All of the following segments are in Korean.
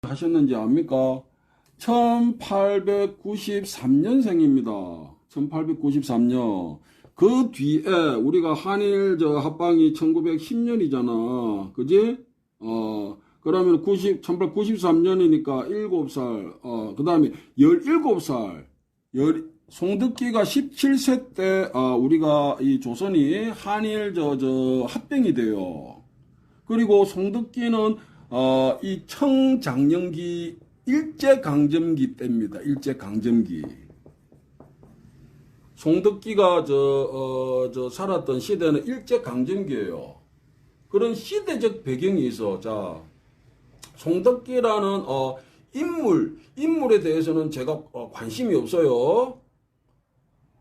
하셨는지 압니까? 1893년생입니다. 1893년. 그 뒤에 우리가 한일 합방이 1910년이잖아. 그지? 그러면 1893년이니까 7살, 그 다음에 17살. 송득기가 17세 때, 우리가 이 조선이 한일 합병이 돼요. 그리고 송득기는, 이 청장년기 일제강점기 때입니다. 일제강점기. 송득기가 살았던 시대는 일제강점기예요. 그런 시대적 배경이 있어. 자, 송득기라는 인물에 대해서는 제가 관심이 없어요.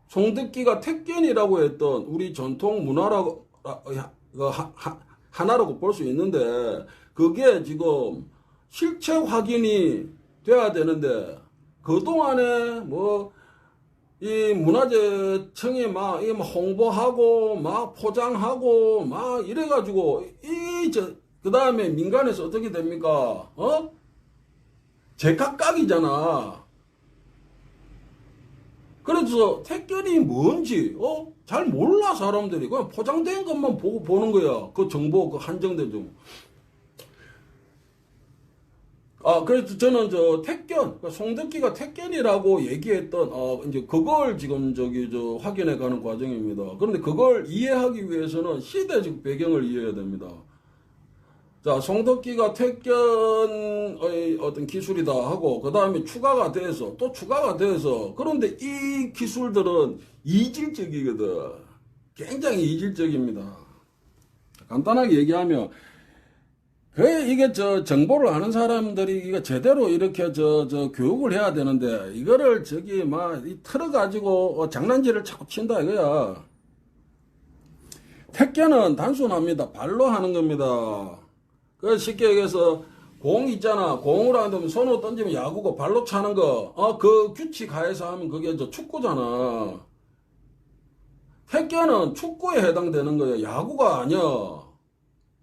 송득기가 택견이라고 했던 우리 전통 문화라고 하나라고 볼 수 있는데 그게 지금 실체 확인이 돼야 되는데 그동안에 이 문화재청이 막 홍보하고 막 포장하고 막 이래가지고 그 다음에 민간에서 어떻게 됩니까? 제각각이잖아. 그래서 택견이 뭔지 잘 몰라. 사람들이 그냥 포장된 것만 보고 보는 거야. 그 정보 한정된 정보. 그래서 저는 택견, 송득기가 택견이라고 얘기했던, 이제 그걸 지금 확인해 가는 과정입니다. 그런데 그걸 이해하기 위해서는 시대적 배경을 이해해야 됩니다. 자, 송득기가 택견의 어떤 기술이다 하고, 그 다음에 추가가 돼서, 또 추가가 돼서, 그런데 이 기술들은 이질적이거든. 굉장히 이질적입니다. 간단하게 얘기하면, 이게 정보를 아는 사람들이 이거 제대로 이렇게 교육을 해야 되는데 이거를 이 틀어가지고 장난질을 자꾸 친다 이거야. 택견은 단순합니다. 발로 하는 겁니다. 쉽게 얘기해서 공 있잖아. 공으로 한다면 손으로 던지면 야구고 발로 차는 거. 그 규칙 하에서 하면 그게 축구잖아. 택견은 축구에 해당되는 거예요. 야구가 아니야.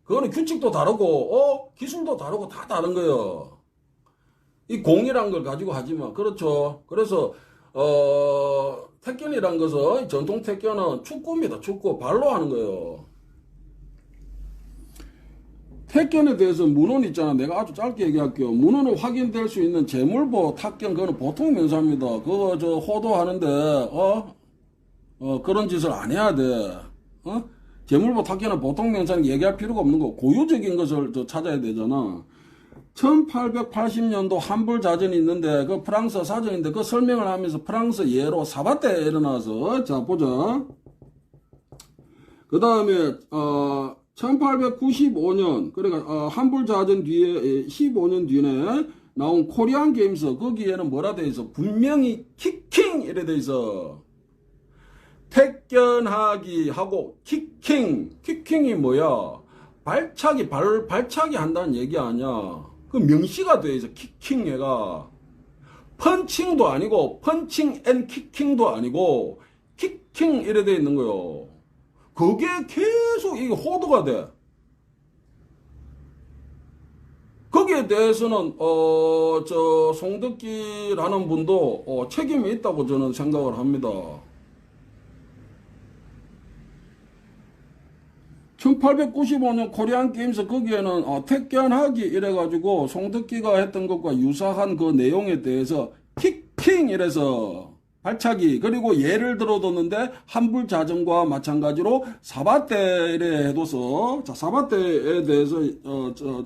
그거는 규칙도 다르고, 기술도 다르고 다 다른 거예요. 이 공이란 걸 가지고 하지만, 그렇죠. 그래서, 택견이란 것은, 전통 택견은 축구입니다. 축구. 발로 하는 거예요. 택견에 대해서 문헌 있잖아. 내가 아주 짧게 얘기할게요. 문헌을 확인될 수 있는 재물보 탁견, 그거는 보통 명사입니다. 그거 호도하는데, 그런 짓을 안 해야 돼. 재물보 탁견은 보통 명사는 얘기할 필요가 없는 거. 고유적인 것을 찾아야 되잖아. 1880년도 한불 자전이 있는데 그 프랑스 사전인데 그 설명을 하면서 프랑스 예로 사바테에 일어나서 자 보자. 그 다음에 1895년 그러니까 한불 자전 뒤에 15년 뒤에 나온 코리안 게임스 거기에는 뭐라 돼 있어? 분명히 키킹 이래 돼 있어. 택견하기 하고 키킹이 뭐야? 발차기 한다는 얘기 아니야. 그 명시가 돼 있어. 키킹 얘가 펀칭도 아니고 펀칭 앤 키킹도 아니고 키킹 이래 돼 있는 거요. 그게 계속 이게 호도가 돼. 거기에 대해서는 송득기라는 분도 책임이 있다고 저는 생각을 합니다. 1895년 코리안 게임스 거기에는 택견하기 이래가지고 송득기가 했던 것과 유사한 그 내용에 대해서 키킹 이래서 발차기 그리고 예를 들어뒀는데 한불 자전과 마찬가지로 사바테 이래 해둬서 자 사바테에 대해서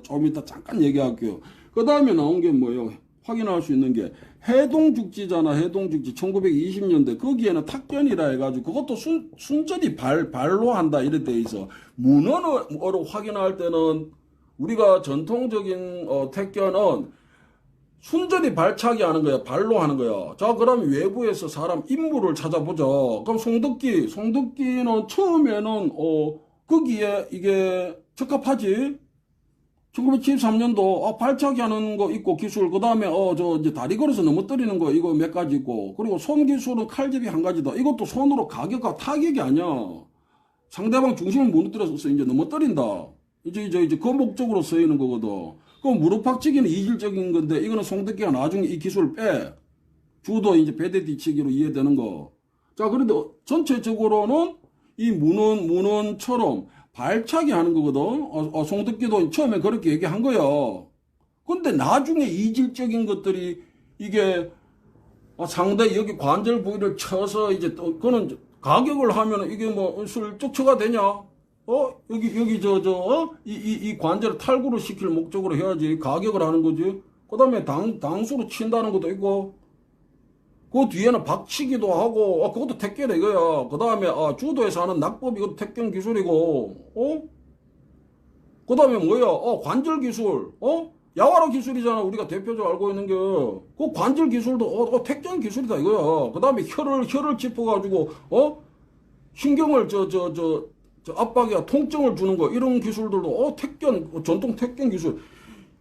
좀 이따 잠깐 얘기할게요. 그 다음에 나온 게 뭐예요? 확인할 수 있는 게 해동죽지잖아. 해동죽지 1920년대 거기에는 탁견이라 해가지고 그것도 순전히 발로 한다 이래 돼 있어. 문헌으로 확인할 때는 우리가 전통적인 택견은 순전히 발차기 하는 거야. 발로 하는 거야. 자 그럼 외부에서 사람 인물을 찾아보자. 그럼 송득기는 처음에는 거기에 이게 적합하지. 1973년도 발차기 하는 거 있고 기술 그 다음에 이제 다리 걸어서 넘어뜨리는 거 이거 몇 가지 있고 그리고 손 기술은 칼집이 한 가지다. 이것도 손으로 가격과 타격이 아니야. 상대방 중심을 무너뜨려서 이제 넘어뜨린다. 이제 그 목적으로 쓰이는 거거든. 그 무릎팍치기는 이질적인 건데 이거는 송덕기가 나중에 이 기술을 빼. 주도 이제 배대 뒤치기로 이해되는 거. 자, 그런데 전체적으로는 이 문헌처럼 발차기 하는 거거든. 송덕기도 처음에 그렇게 얘기한 거야. 근데 나중에 이질적인 것들이 이게 상당히 여기 관절 부위를 쳐서 이제 또 그거는 가격을 하면은 이게 뭐 슬쩍 쳐가 되냐? 여기 이 관절을 탈구를 시킬 목적으로 해야지 가격을 하는 거지. 그 다음에 당수로 친다는 것도 있고, 그 뒤에는 박치기도 하고, 그것도 택견 이거야. 그 다음에 주도에서 하는 낙법 이것도 택견 기술이고, 그 다음에 뭐야? 관절 기술, 야와라 기술이잖아. 우리가 대표적으로 알고 있는 게. 그 관절 기술도 택견 기술이다 이거야. 그 다음에 혀를 짚어가지고, 신경을 압박이야 통증을 주는 거 이런 기술들도 택견 전통 택견 기술.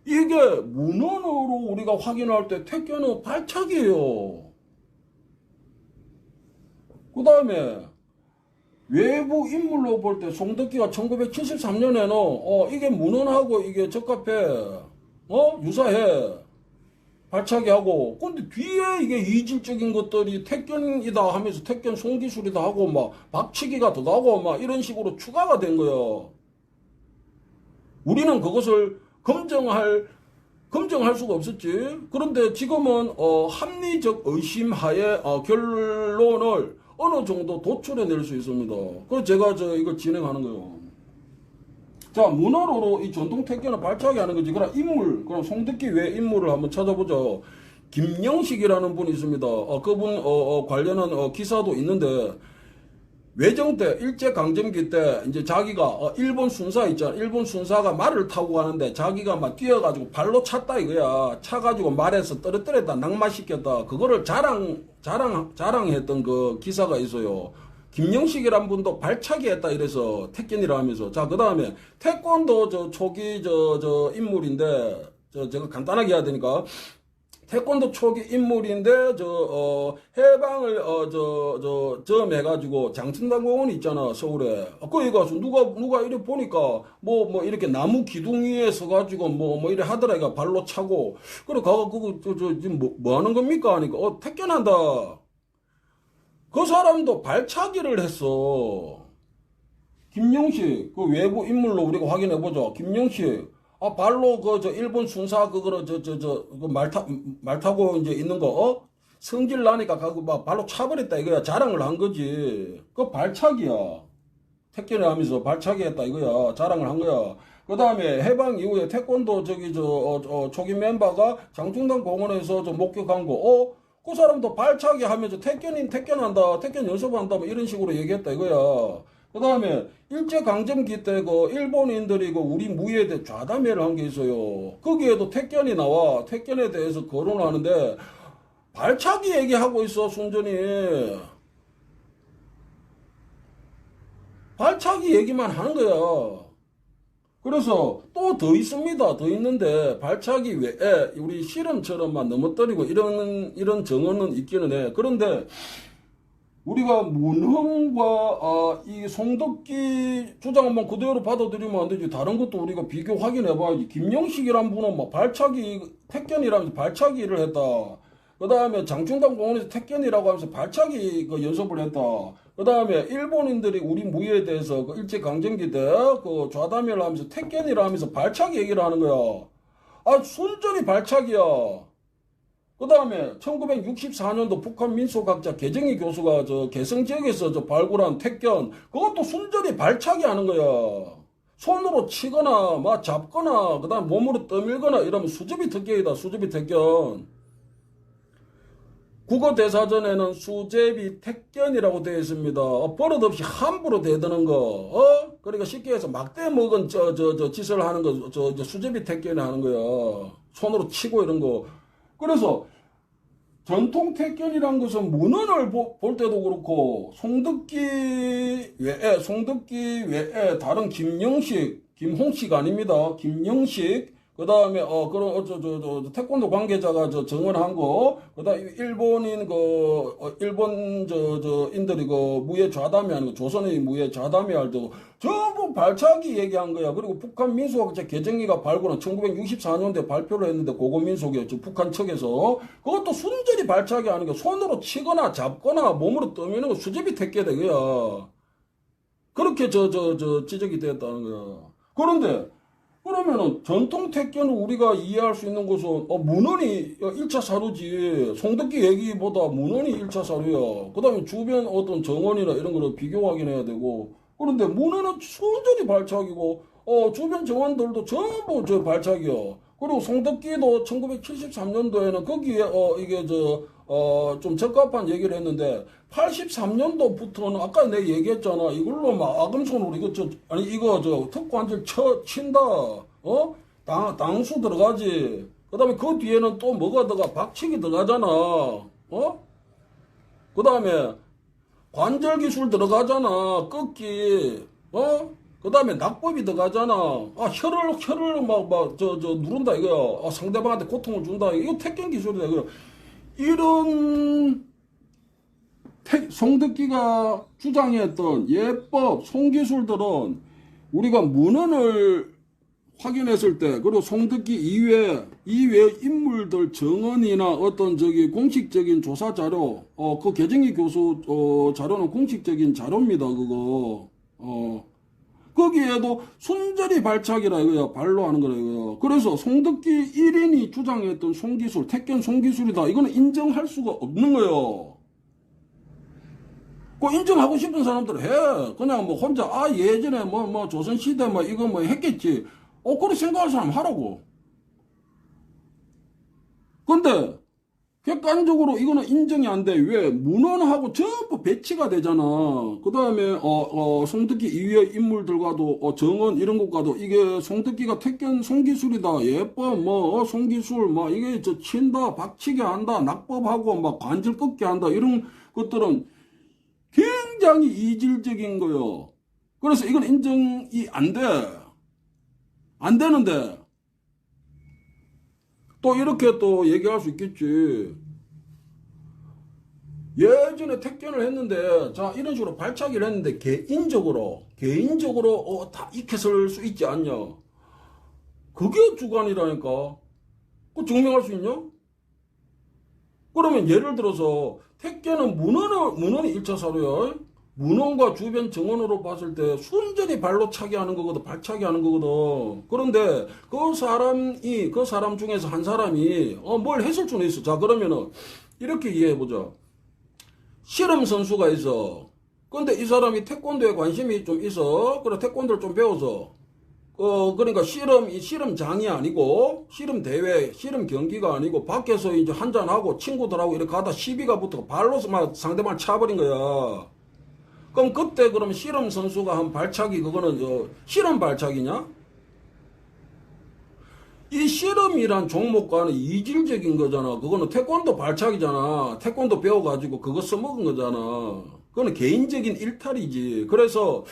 이게 문헌으로 우리가 확인할 때 택견은 발차기예요. 그 다음에 외부 인물로 볼 때 송덕기가 1973년에는 이게 문헌하고 이게 적합해. 유사해. 발차기하고. 근데 뒤에 이게 이질적인 것들이 택견이다 하면서 택견 송기술이다 하고 막 박치기가 더 나고 막 이런 식으로 추가가 된 거예요. 우리는 그것을 검증할 수가 없었지. 그런데 지금은 합리적 의심하에 결론을 어느 정도 도출해낼 수 있습니다. 그래서 제가 이걸 진행하는 거예요. 자, 문헌으로 이 전통 택견을 발차기 하는 거지. 그럼 송덕기 외 인물을 한번 찾아보죠. 김영식이라는 분이 있습니다. 그분 관련한 기사도 있는데, 외정 때 일제강점기 때 이제 자기가 일본 순사 있잖아. 일본 순사가 말을 타고 가는데 자기가 막 뛰어가지고 발로 찼다 이거야. 차가지고 말에서 떨어뜨렸다, 낙마시켰다. 그거를 자랑했던 그 기사가 있어요. 김영식이란 분도 발차기 했다 이래서 택견이라 하면서. 자, 그 다음에 태권도 초기 인물인데, 제가 간단하게 해야 되니까. 태권도 초기 인물인데, 해방을, 점 해가지고, 장천당공원 있잖아, 서울에. 거기 가서 누가 이래 보니까, 이렇게 나무 기둥 위에 서가지고, 이래 하더라, 이거 발로 차고. 그래, 지금 뭐 하는 겁니까? 하니까, 택견한다. 그 사람도 발차기를 했어. 김영식, 그 외부 인물로 우리가 확인해보죠. 김영식, 발로 일본 순사 말 타고 이제 있는 거, 성질 나니까 가고 막 발로 차버렸다 이거야. 자랑을 한 거지. 그 발차기야. 택견을 하면서 발차기 했다 이거야. 자랑을 한 거야. 그 다음에 해방 이후에 태권도 초기 멤버가 장충당 공원에서 목격한 거, 그 사람도 발차기 하면서 택견한다, 택견 연습한다, 뭐 이런 식으로 얘기했다 이거야. 그 다음에 일제강점기 때 일본인들이 우리 무예에 대해 좌담회를 한 게 있어요. 거기에도 택견이 나와. 택견에 대해서 거론을 하는데, 발차기 얘기하고 있어, 순전히. 발차기 얘기만 하는 거야. 그래서 또 더 있습니다. 더 있는데 발차기 외에 우리 실험처럼만 넘어뜨리고 이런 정언은 있기는 해. 그런데 우리가 문헌과 이 송덕기 주장 한번 그대로 받아들이면 안 되지. 다른 것도 우리가 비교 확인해 봐야지. 김영식이란 분은 막 발차기 택견이라면서 발차기를 했다. 그 다음에 장충당 공원에서 택견이라고 하면서 발차기 연습을 했다. 그 다음에 일본인들이 우리 무예에 대해서 일제강점기 때 좌담회를 하면서 택견이라 하면서 발차기 얘기를 하는 거야. 순전히 발차기야. 그 다음에 1964년도 북한 민속학자 개정희 교수가 개성 지역에서 발굴한 택견, 그것도 순전히 발차기 하는 거야. 손으로 치거나 막 잡거나 그 다음 몸으로 떠밀거나 이러면 수제비 택견이다. 수제비 택견. 국어대사전에는 수제비 택견이라고 되어 있습니다. 버릇없이 함부로 대드는 거, 그러니까 쉽게 해서 막대 먹은 짓을 하는 거, 수제비 택견이 하는 거야. 손으로 치고 이런 거. 그래서 전통 택견이란 것은 문헌을 볼 때도 그렇고, 송덕기 외에 다른 김영식, 김홍식 아닙니다. 김영식, 그 다음에, 그런, 태권도 관계자가 정언한 거, 그 다음에 일본인, 일본, 인들이 무예 좌담회 하는 거, 조선의 무예 좌담회 할 때도 전부 발차기 얘기한 거야. 그리고 북한 민속학자 개정기가 발굴한 1964년도에 발표를 했는데, 고고민속이었죠. 북한 측에서. 그것도 순전히 발차기 하는 거, 손으로 치거나 잡거나 몸으로 떠미는 거 수제비 택계대, 그야. 그렇게 지적이 되었다는 거야. 그런데, 그러면은 전통 택견을 우리가 이해할 수 있는 것은 문헌이 1차 사료지. 송덕기 얘기보다 문헌이 1차 사료야. 그 다음에 주변 어떤 정언이나 이런 거를 비교 확인해야 되고. 그런데 문헌은 순전히 발차기고 주변 정언들도 전부 발차기야. 그리고 송덕기도 1973년도에는 거기에 이게 좀 적합한 얘기를 했는데 83년도부터는 아까 내가 얘기했잖아. 이걸로 막 아금손으로 이거 특관절 친다. 당수 들어가지. 그 다음에 그 뒤에는 또 뭐가 들어가? 박치기 들어가잖아. 그 다음에 관절 기술 들어가잖아. 꺾기. 그 다음에 낙법이 들어가잖아. 혀를 누른다, 이거. 상대방한테 고통을 준다. 이거 택견 기술이다, 이거. 이런, 송덕기가 주장했던 예법, 송기술들은 우리가 문헌을 확인했을 때, 그리고 송덕기 이외 인물들 정언이나 어떤 공식적인 조사 자료, 그 개정기 교수, 자료는 공식적인 자료입니다, 그거. 거기에도 순전히 발차기라 이거야. 발로 하는 거라 이거야. 그래서 송덕기 1인이 주장했던 송기술, 택견 송기술이다. 이거는 인정할 수가 없는 거예요. 그 인정하고 싶은 사람들은 해. 그냥 뭐 혼자 예전에 조선시대 이거 했겠지. 그렇게 생각할 사람 하라고. 근데 객관적으로 이거는 인정이 안 돼. 왜? 문헌하고 전부 배치가 되잖아. 그 다음에, 송덕기 이외의 인물들과도, 정언 이런 것과도 이게 송덕기가 택견 송기술이다. 예법, 송기술, 이게 친다, 박치기 한다, 낙법하고, 관절 꺾기 한다. 이런 것들은 굉장히 이질적인 거요. 그래서 이건 인정이 안 돼. 안 되는데. 또 이렇게 또 얘기할 수 있겠지. 예전에 택견을 했는데, 자, 이런 식으로 발차기를 했는데, 개인적으로, 다 익혔을 수 있지 않냐? 그게 주관이라니까. 그거 증명할 수 있냐? 그러면 예를 들어서, 택견은 문헌이 1차 사료야. 문헌과 주변 정언으로 봤을 때 순전히 발로 차기 하는 거거든, 발차기 하는 거거든. 그런데 그 사람 중에서 한 사람이 뭘 했을 수는 있어. 자, 그러면은 이렇게 이해해보자. 씨름 선수가 있어. 근데 이 사람이 태권도에 관심이 좀 있어. 그래, 태권도를 좀 배워서. 그러니까 씨름장이 아니고, 씨름 대회, 씨름 경기가 아니고, 밖에서 이제 한잔하고 친구들하고 이렇게 가다 시비가 붙어 발로 상대방을 차버린 거야. 그럼 그때 그러면 씨름 선수가 한 발차기, 그거는 씨름 발차기냐? 이 씨름이란 종목과는 이질적인 거잖아. 그거는 태권도 발차기잖아. 태권도 배워가지고 그거 써먹은 거잖아. 그거는 개인적인 일탈이지. 그래서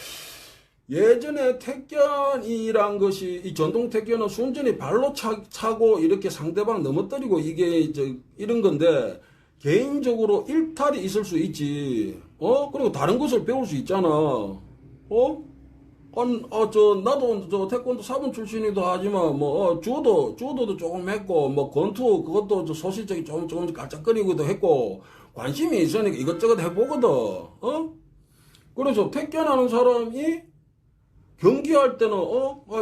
예전에 택견이란 것이, 이 전통 택견은 순전히 발로 차고 이렇게 상대방 넘어뜨리고 이게 이런 건데, 개인적으로 일탈이 있을 수 있지. 그리고 다른 것을 배울 수 있잖아. 나도 태권도 사범 출신이기도 하지만, 주도도 조금 했고, 권투, 그것도 소실적이 조금 깔짝거리기도 했고, 관심이 있으니까 이것저것 해보거든. 그래서 택견하는 사람이 경기할 때는,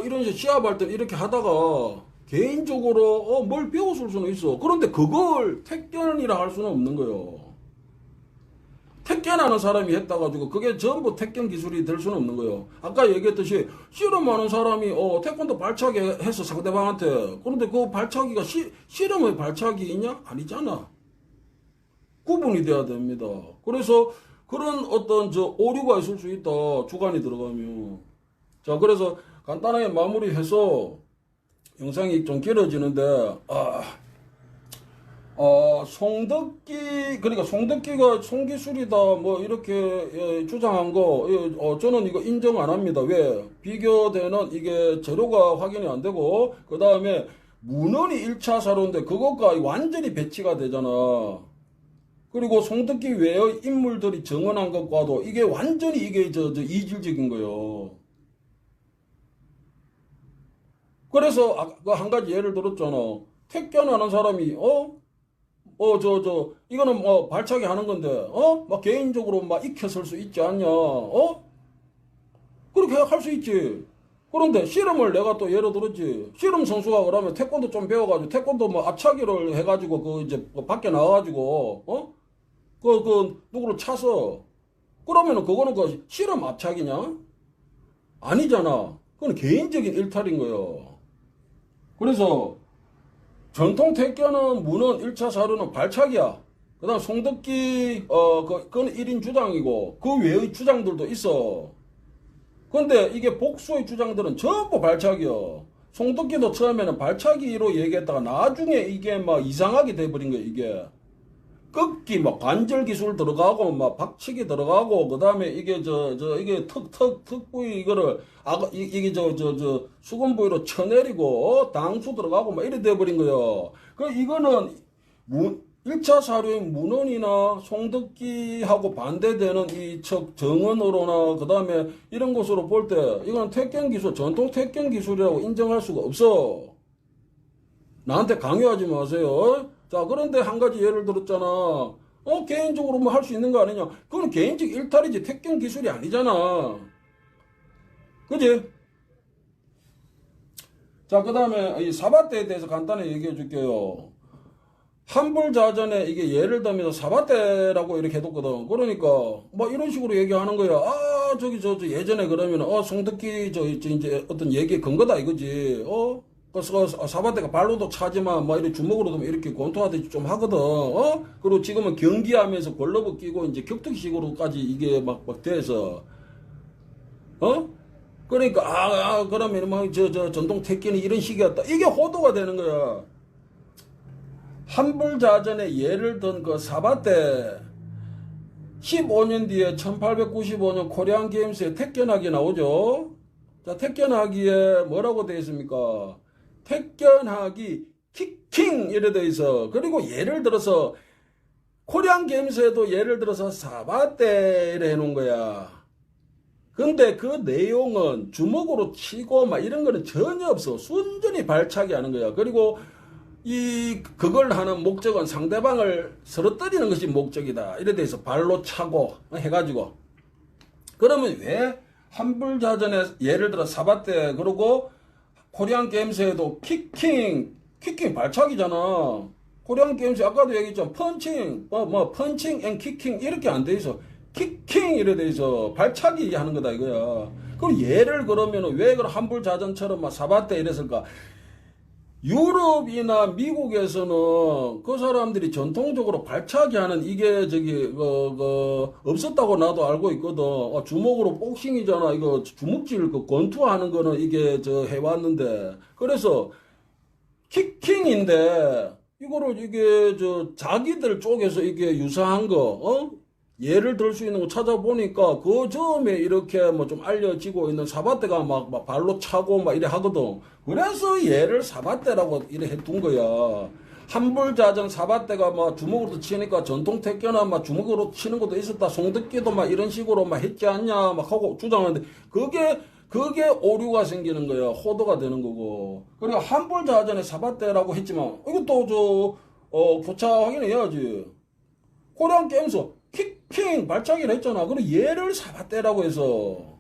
이런 식으로 시합할 때는 이렇게 하다가, 개인적으로 뭘 배웠을 수는 있어. 그런데 그걸 택견이라 할 수는 없는 거예요. 택견하는 사람이 했다 가지고 그게 전부 택견 기술이 될 수는 없는 거예요. 아까 얘기했듯이 씨름하는 사람이 태권도 발차기 해서 상대방한테, 그런데 그 발차기가 씨름의 발차기이냐? 아니잖아. 구분이 돼야 됩니다. 그래서 그런 어떤 오류가 있을 수 있다. 주관이 들어가면. 자, 그래서 간단하게 마무리해서 영상이 좀 길어지는데, 송덕기, 그러니까 송덕기가 송기술이다, 뭐, 이렇게, 주장한 거, 저는 이거 인정 안 합니다. 왜? 비교되는 이게 재료가 확인이 안 되고, 그 다음에 문헌이 1차 사료인데, 그것과 완전히 배치가 되잖아. 그리고 송덕기 외의 인물들이 정언한 것과도 이게 완전히 이게 이질적인 거예요. 그래서, 한 가지 예를 들었잖아. 택견하는 사람이, 이거는 뭐 발차기 하는 건데, 막 개인적으로 막 익혀설 수 있지 않냐, 그렇게 할 수 있지. 그런데 씨름을 내가 또 예를 들었지. 씨름 선수가 그러면 태권도 좀 배워가지고, 태권도 뭐 앞차기를 해가지고, 이제 밖에 나와가지고, 누구를 차서, 그러면은 그거는 씨름 앞차기냐? 아니잖아. 그건 개인적인 일탈인 거예요. 그래서, 전통 택견은 문헌 1차 사료는 발차기야. 그 다음 송덕기, 그건 1인 주장이고, 그 외의 주장들도 있어. 근데 이게 복수의 주장들은 전부 발차기야. 송덕기도 처음에는 발차기로 얘기했다가 나중에 이게 막 이상하게 돼버린 거야, 이게. 꺾기, 막 관절 기술 들어가고, 막 박치기 들어가고, 그 다음에 이게 이게 턱부위 이거를, 이게 수건 부위로 쳐내리고, 당수 들어가고, 막 이래 돼버린 거예요. 이거는 1차 사료인 문헌이나 송덕기하고 반대되는 이 정언으로나, 그 다음에 이런 것으로 볼 때, 이건 택견 기술, 전통 택견 기술이라고 인정할 수가 없어. 나한테 강요하지 마세요. 자, 그런데 한 가지 예를 들었잖아. 개인적으로 뭐 할 수 있는 거 아니냐? 그건 개인적 일탈이지, 택견 기술이 아니잖아. 그지? 자, 그 다음에 이 사바떼에 대해서 간단히 얘기해 줄게요. 한불자전에 이게 예를 들면서 사바떼라고 이렇게 해뒀거든. 그러니까 뭐 이런 식으로 얘기하는 거야. 예전에 그러면 송덕기 이제 어떤 얘기의 근거다 이거지. 그래서 사바떼가 발로도 차지만 뭐 이렇게 주먹으로도 이렇게 권투하듯이 좀 하거든. 그리고 지금은 경기하면서 걸러브 끼고 이제 격투기식으로까지 이게 막 돼서 그러니까 그러면 막 전통 택견이 이런 식이었다. 이게 호도가 되는 거야. 한불자전에 예를 든 그 사바떼 15년 뒤에 1895년 코리안 게임스에 택견하기 나오죠. 자, 택견하기에 뭐라고 되어 있습니까? 택견하기 킥킹 이래 되어 있어. 그리고 예를 들어서 코리안 게임스에도 예를 들어서 사바떼를 해놓은 거야. 근데 그 내용은 주먹으로 치고 막 이런 거는 전혀 없어. 순전히 발차기 하는 거야. 그리고 그걸 하는 목적은 상대방을 쓰러뜨리는 것이 목적이다. 이래 돼서 발로 차고 해가지고. 그러면 왜 한불자전에 예를 들어 사바떼, 그리고 코리안 게임스에도 킥킹 발차기잖아. 코리안 게임스 아까도 얘기했잖아. 펀칭 앤 킥킹 이렇게 안 돼 있어. 킥킹 이래 돼 있어. 발차기 하는 거다 이거야. 그럼 예를 그러면은 왜 그런 한불자전처럼 막 사바떼 이랬을까? 유럽이나 미국에서는 그 사람들이 전통적으로 발차기 하는 이게 없었다고 나도 알고 있거든. 주먹으로 복싱이잖아. 이거 주먹질 권투하는 거는 이게 해왔는데. 그래서 킥킹인데 이거를 이게 자기들 쪽에서 이게 유사한 거, 예를 들 수 있는 거 찾아보니까 그 점에 이렇게 뭐 좀 알려지고 있는 사바떼가 막 발로 차고 막 이래 하거든. 그래서 얘를 사바떼라고 이래 해둔 거야. 한불자전 사바떼가 막 주먹으로 치니까 전통 택견은 막 주먹으로 치는 것도 있었다. 송덕기도 막 이런 식으로 막 했지 않냐 막 하고 주장하는데 그게 오류가 생기는 거야. 호도가 되는 거고. 그리고 한불자전에 사바떼라고 했지만 이것도 교차 확인해야지. 코리안 게임스 킥킹 발차기를 했잖아. 그럼 얘를 사바떼라고 해서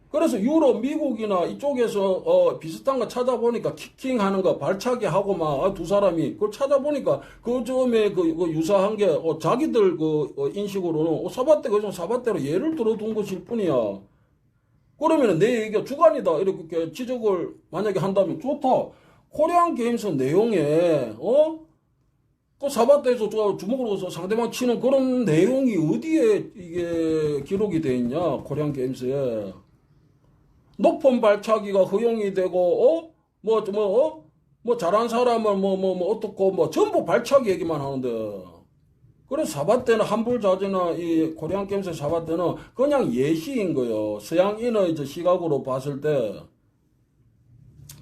그래서 유럽, 미국이나 이쪽에서 비슷한 거 찾아보니까 킥킹 하는 거 발차기 하고 막 두 사람이 그걸 찾아보니까 그 점에 그 유사한 게 자기들 인식으로는 사바떼 그래서 사바떼로 예를 들어둔 것일 뿐이야. 그러면 내 얘기가 주관이다 이렇게 지적을 만약에 한다면 좋다. 코리안 게임스 내용에 그 사바떼에서 주먹으로 상대방 치는 그런 내용이 어디에 이게 기록이 돼 있냐, 코리안 게임스에. 높은 발차기가 허용이 되고, 뭐 잘한 사람은 뭐 어떻고 뭐 전부 발차기 얘기만 하는데. 그래서 사바 때는 한불자주나 이 코리안 게임즈 사바 때는 그냥 예시인 거예요. 서양인의 이제 시각으로 봤을 때.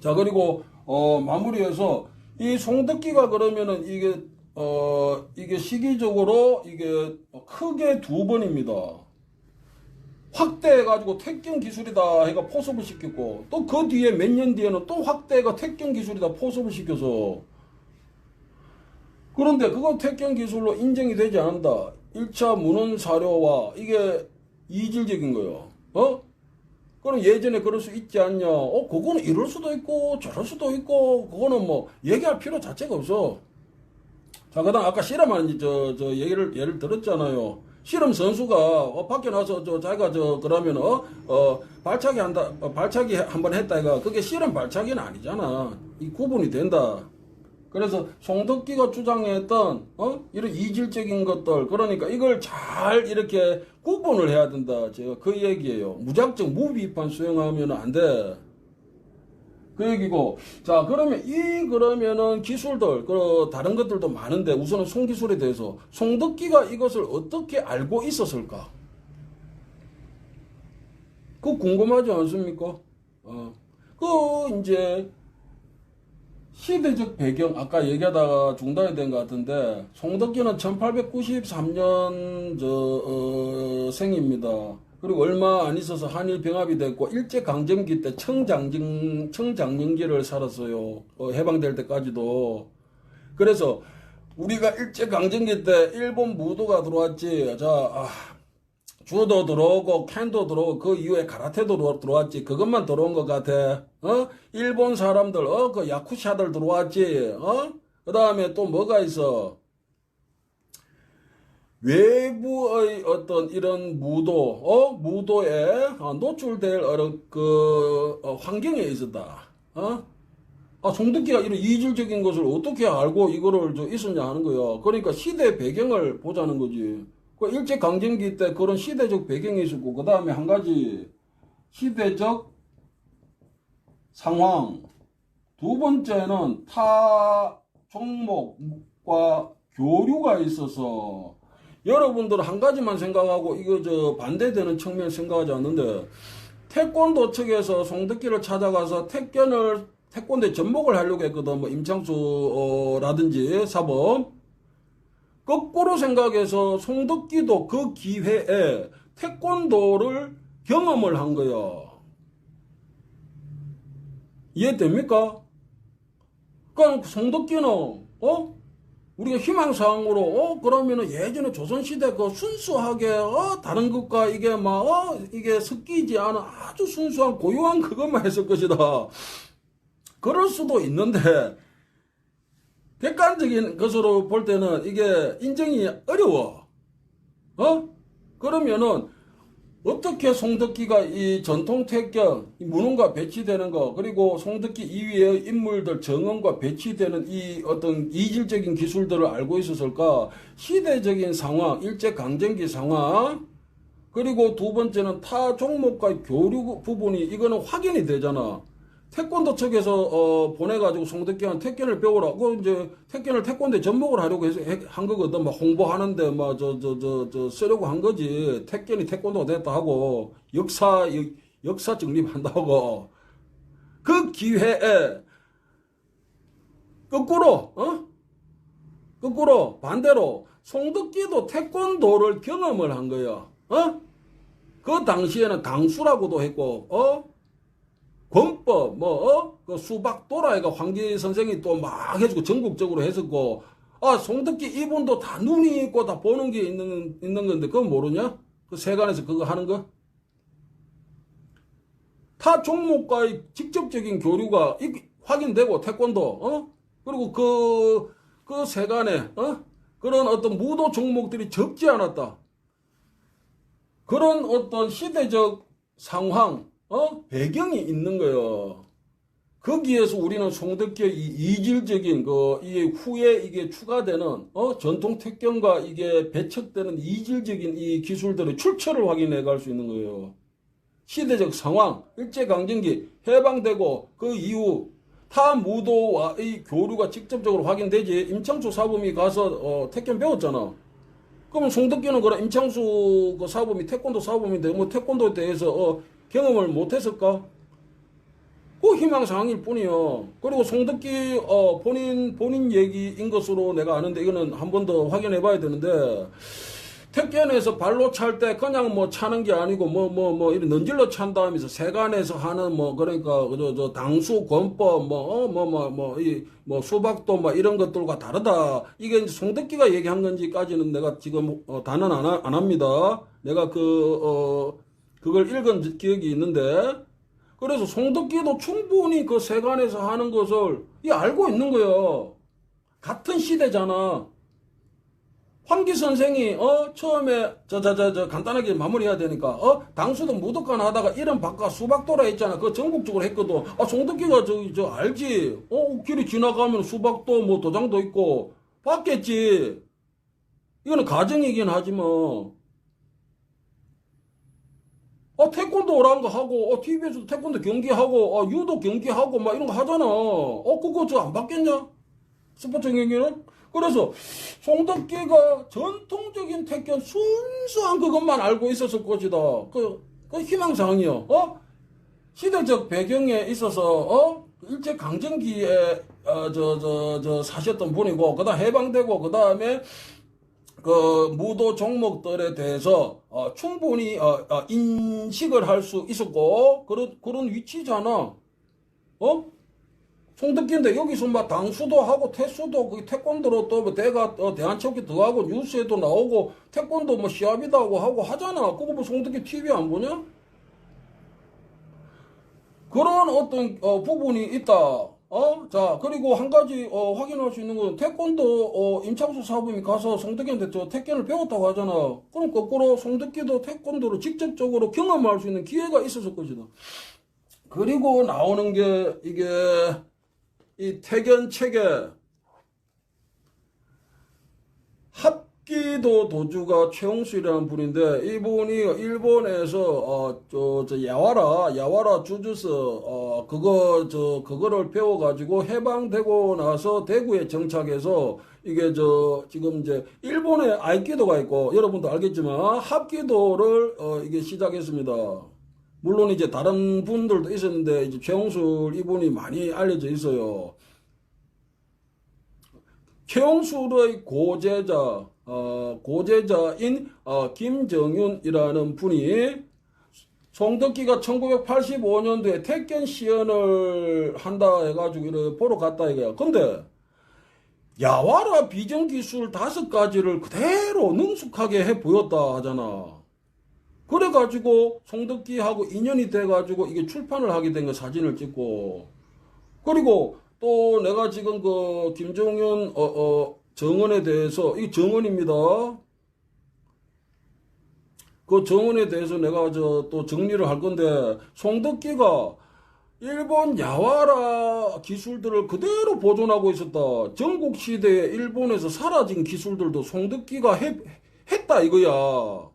자, 그리고 마무리해서 이 송덕기가 그러면은 이게 시기적으로 이게 크게 두 번입니다. 확대해가지고 택경 기술이다 해가 포섭을 시켰고, 또 그 뒤에 몇 년 뒤에는 또 확대해가 택경 기술이다 포섭을 시켜서. 그런데 그거 택경 기술로 인정이 되지 않는다. 1차 문헌 사료와 이게 이질적인 거예요. 그럼 예전에 그럴 수 있지 않냐? 그거는 이럴 수도 있고 저럴 수도 있고 그거는 뭐 얘기할 필요 자체가 없어. 자, 그다음 아까 실험하는 예를 들었잖아요. 실험 선수가 밖에 나서 자기가 그러면 발차기 한다, 발차기 한번 했다 이가 그게 실험 발차기는 아니잖아. 이 구분이 된다. 그래서 송덕기가 주장했던 이런 이질적인 것들, 그러니까 이걸 잘 이렇게 구분을 해야 된다. 제가 그 얘기예요. 무작정 무비판 수행하면 안 돼. 그 얘기고. 자, 그러면은 기술들, 다른 것들도 많은데 우선은 송기술에 대해서 송덕기가 이것을 어떻게 알고 있었을까? 그거 궁금하지 않습니까? 이제 시대적 배경, 아까 얘기하다가 중단이 된 것 같은데, 송덕기는 1893년 생입니다. 그리고 얼마 안 있어서 한일 병합이 됐고, 일제강점기 때 청장년기를 살았어요. 해방될 때까지도. 그래서 우리가 일제강점기 때 일본 무도가 들어왔지. 주도 들어오고 캔도 들어오고 그 이후에 가라테도 들어왔지. 그것만 들어온 것 같아. 일본 사람들 그 야쿠샤들 들어왔지. 그 다음에 또 뭐가 있어? 외부의 어떤 이런 무도에 노출될 환경에 있었다. 송덕기가 이런 이질적인 것을 어떻게 알고 이거를 있었냐 하는 거야. 그러니까 시대 배경을 보자는 거지. 그 일제강점기 때 그런 시대적 배경이 있었고, 그 다음에 한 가지 시대적 상황. 두 번째는 타 종목과 교류가 있어서, 여러분들은 한 가지만 생각하고 이거 반대되는 측면 생각하지 않는데, 태권도 측에서 송덕기를 찾아가서 태권도에 접목을 하려고 했거든. 뭐 임창수라든지 사범. 거꾸로 생각해서 송덕기도 그 기회에 태권도를 경험을 한 거야. 이해됩니까? 그러니까 송덕기는 우리가 희망사항으로 그러면은 예전에 조선시대 그 순수하게 다른 것과 이게 이게 섞이지 않은 아주 순수한 고유한 그것만 했을 것이다. 그럴 수도 있는데 객관적인 것으로 볼 때는 이게 인정이 어려워. 그러면은 어떻게 송덕기가 이 전통 태경, 문헌과 배치되는 거, 그리고 송덕기 이외의 인물들 정언과 배치되는 이 어떤 이질적인 기술들을 알고 있었을까? 시대적인 상황, 일제강점기 상황, 그리고 두 번째는 타 종목과의 교류 부분이 이거는 확인이 되잖아. 태권도 측에서 보내가지고 송덕기한테 태권을 배우라. 이제 태권도에 접목을 하려고 해서 한 거거든. 막 홍보하는데 쓰려고 한 거지. 태권도가 됐다 하고 역사 정립한다고. 그 기회에 거꾸로 반대로 송덕기도 태권도를 경험을 한 거야. 그 당시에는 강수라고도 했고 권법, 그 수박 도라이가 황기 선생이 또 막 해주고 전국적으로 했었고, 송덕기 이분도 다 눈이 있고 다 보는 게 있는 건데, 그건 모르냐? 그 세간에서 그거 하는 거? 타 종목과의 직접적인 교류가 확인되고, 태권도, 그리고 그 세간에, 그런 어떤 무도 종목들이 적지 않았다. 그런 어떤 시대적 상황, 배경이 있는 거예요. 거기에서 우리는 송덕기의 이질적인 이 후에 이게 추가되는 전통 태권과 이게 배척되는 이질적인 이 기술들의 출처를 확인해 갈 수 있는 거예요. 시대적 상황, 일제강점기 해방되고 그 이후 타 무도와의 교류가 직접적으로 확인되지. 임창수 사범이 가서 태권 배웠잖아. 그러면 송덕기는 그럼 임창수 그 사범이 태권도 사범인데 뭐 태권도에 대해서 경험을 못했을까? 그 희망사항일 뿐이요. 그리고 송덕기 본인 얘기인 것으로 내가 아는데 이거는 한 번 더 확인해 봐야 되는데, 택견에서 발로 찰 때 그냥 뭐 차는 게 아니고 이런 넌질러 찬다 하면서 세간에서 하는 그러니까 저 당수 권법 수박도 이런 것들과 다르다. 이게 이제 송덕기가 얘기한 건지까지는 내가 지금 단언 안 합니다. 내가 그걸 읽은 기억이 있는데, 그래서 송덕기도 충분히 그 세간에서 하는 것을 알고 있는 거예요. 같은 시대잖아. 황기 선생이 처음에 저 간단하게 마무리해야 되니까 당수도 무덕관 하다가 이름 바꿔 수박도라 했잖아. 그거 전국적으로 했거든. 송덕기가 저 알지. 길이 지나가면 수박도 뭐 도장도 있고 봤겠지. 이거는 가정이긴 하지만 태권도라는 거 하고 TV에서도 태권도 경기하고 유도 경기하고 막 이런 거 하잖아. 그거 저 안 봤겠냐? 스포츠 경기는? 그래서 송덕기가 전통적인 태권 순수한 그것만 알고 있었을 것이다. 그 희망사항이요. 시대적 배경에 있어서 일제 강점기에 사셨던 분이고, 그다음 해방되고 그다음에 그 무도 종목들에 대해서 충분히 인식을 할 수 있었고, 그런 위치잖아. 송덕기인데 여기서 막 당수도 하고 태수도 그 태권도로 또 대가 대한체육회 들어가고 뉴스에도 나오고 태권도 뭐 시합이다 하고 하잖아. 그거 뭐 송덕기 TV 안 보냐? 그런 어떤 부분이 있다. 자, 그리고 한 가지 확인할 수 있는 건 태권도 임창수 사범이 가서 송덕기한테 저 태권을 배웠다고 하잖아. 그럼 거꾸로 송덕기도 태권도를 직접적으로 경험할 수 있는 기회가 있었을 것이다. 그리고 나오는 게 이게 이 태견 체계 합기도 도주가 최홍수이라는 분인데, 이분이 일본에서 야와라 주주스 그거를 배워가지고 해방되고 나서 대구에 정착해서 이게 지금 이제 일본에 아이키도가 있고 여러분도 알겠지만 합기도를 이게 시작했습니다. 물론 이제 다른 분들도 있었는데 이제 최홍술 이분이 많이 알려져 있어요. 최홍술의 고제자인 김정윤이라는 분이 송덕기가 1985년도에 태권 시연을 한다 해가지고 이렇게 보러 갔다 이거야. 근데 야와라 비전기술 5가지를 그대로 능숙하게 해 보였다 하잖아. 그래가지고 송덕기하고 인연이 돼가지고 이게 출판을 하게 된 거 사진을 찍고, 그리고 또 내가 지금 그 김정윤 정언에 대해서, 이 정언입니다. 그 정언에 대해서 내가 또 정리를 할 건데, 송덕기가 일본 야와라 기술들을 그대로 보존하고 있었다. 전국 시대에 일본에서 사라진 기술들도 송덕기가 했다 이거야.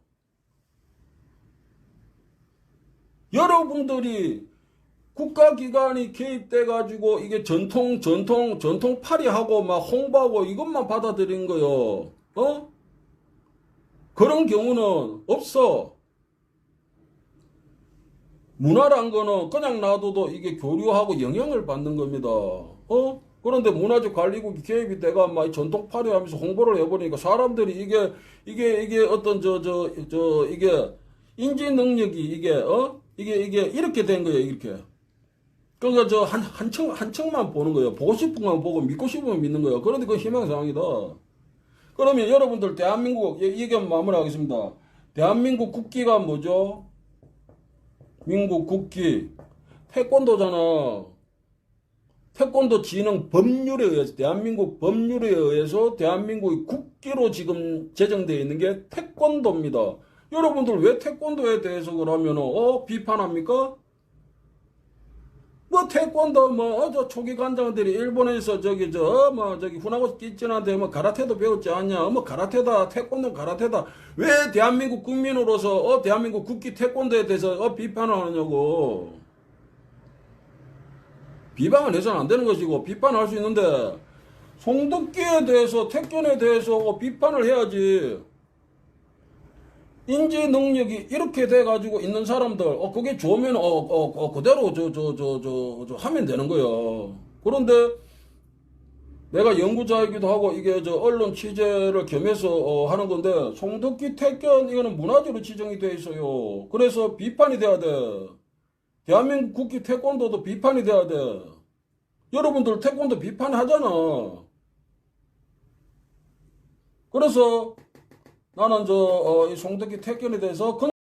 여러분들이 국가기관이 개입돼가지고 이게 전통팔이하고 막 홍보하고 이것만 받아들인 거요. 그런 경우는 없어. 문화란 거는 그냥 놔둬도 이게 교류하고 영향을 받는 겁니다. 그런데 문화적 관리국이 개입이 돼가 막 전통팔이 하면서 홍보를 해버리니까 사람들이 이게 어떤 이게 인지 능력이 이게 이렇게 된 거예요, 이렇게. 그러니까 한 층만 보는 거예요. 보고 싶은 건 보고 믿고 싶으면 믿는 거예요. 그런데 그건 희망사항이다. 그러면 여러분들 대한민국 얘기하면 마무리하겠습니다. 대한민국 국기가 뭐죠? 민국 국기 태권도잖아. 태권도 진흥 법률에 의해서, 대한민국 법률에 의해서 대한민국의 국기로 지금 제정되어 있는 게 태권도입니다. 여러분들 왜 태권도에 대해서 그러면 비판합니까? 뭐 태권도 저 초기 관장들이 일본에서 저기 후나고 끼친한테 가라테도 배웠지 않냐? 가라테다, 태권도 가라테다. 왜 대한민국 국민으로서 대한민국 국기 태권도에 대해서 비판을 하느냐고. 비방을 해서는 안 되는 것이고 비판할 수 있는데 송덕기에 대해서 택견에 대해서 비판을 해야지. 인지 능력이 이렇게 돼가지고 있는 사람들 그게 좋으면 그대로 하면 되는 거예요. 그런데 내가 연구자이기도 하고 이게 언론 취재를 겸해서 하는 건데 송덕기 택견 이거는 문화재로 지정이 돼 있어요. 그래서 비판이 돼야 돼. 대한민국 국기 태권도도 비판이 돼야 돼. 여러분들 태권도 비판하잖아. 그래서 나는 이 송덕기 택견에 대해서